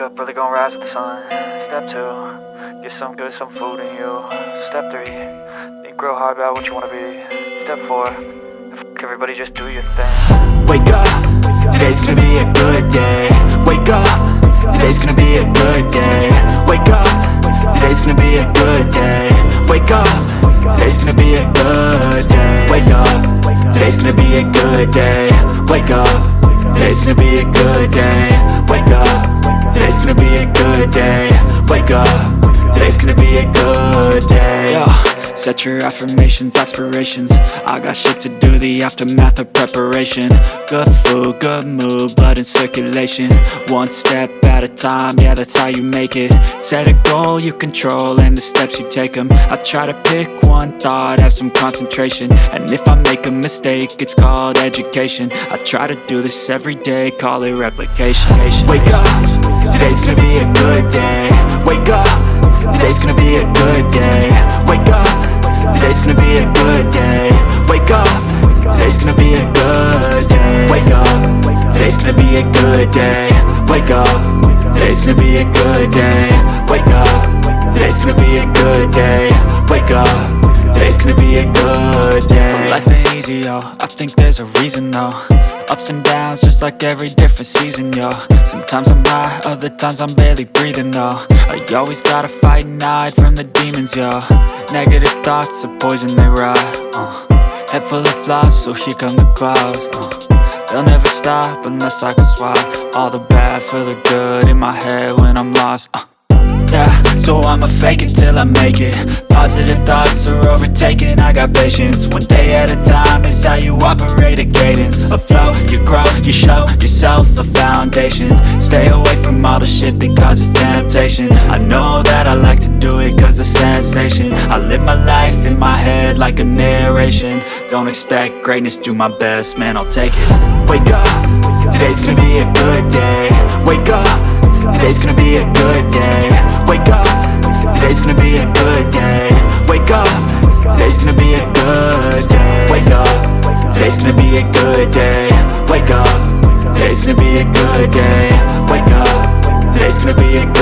up, really gonna rise with the sun. Step 2, get some good, some food in you. Step 3, think real hard about what you wanna be. Step 4, everybody just do your thing. Wake up, today's gonna be a good day. Wake up, today's gonna be a good day. Wake up, today's gonna be a good day. Wake up, today's gonna be a good day. Wake up, today's gonna be a good day. Wake up, today's gonna be a good day. Wake up, today's gonna be a good day. Wake up, today's gonna be a good day. Yo, set your affirmations, aspirations. I got shit to do, the aftermath of preparation. Good food, good mood, blood in circulation. One step at a time, yeah, that's how you make it. Set a goal you control and the steps you take them. I try to pick one thought, have some concentration. And if I make a mistake, it's called education. I try to do this every day, call it replication. Wake up, today's gonna be a good day. Wake up, today's gonna be a good day. Wake up, today's gonna be a good day. Wake up, today's gonna be a good day. Wake up, today's gonna be a good day. Wake up, today's gonna be a good day. Wake up, today's gonna be a good day. Wake up, today's gonna be a good day. So life ain't easy, yo, I think there's a reason though. Ups and downs, just like every different season, yo. Sometimes I'm high, other times I'm barely breathing, though. I always gotta fight and hide from the demons, yo. Negative thoughts are poison, they rot. Head full of flies, so here come the clouds. They'll never stop unless I can swap all the bad for the good in my head when I'm lost. Yeah, so I'ma fake it till I make it. Positive thoughts are overtaken, I got patience. One day at a time is how you operate a cadence. A flow, you grow, you show yourself a foundation. Stay away from all the shit that causes temptation. I know that I like to do it cause it's sensation. I live my life in my head like a narration. Don't expect greatness, do my best, man, I'll take it. Wake up, today's gonna be a good day. Wake up, today's gonna be a good day. Wake up, today's gonna be a good day. Wake up, today's gonna be a good day. Wake up, today's gonna be a good day. Wake up, today's gonna be a good day. Wake up, today's gonna be a good day.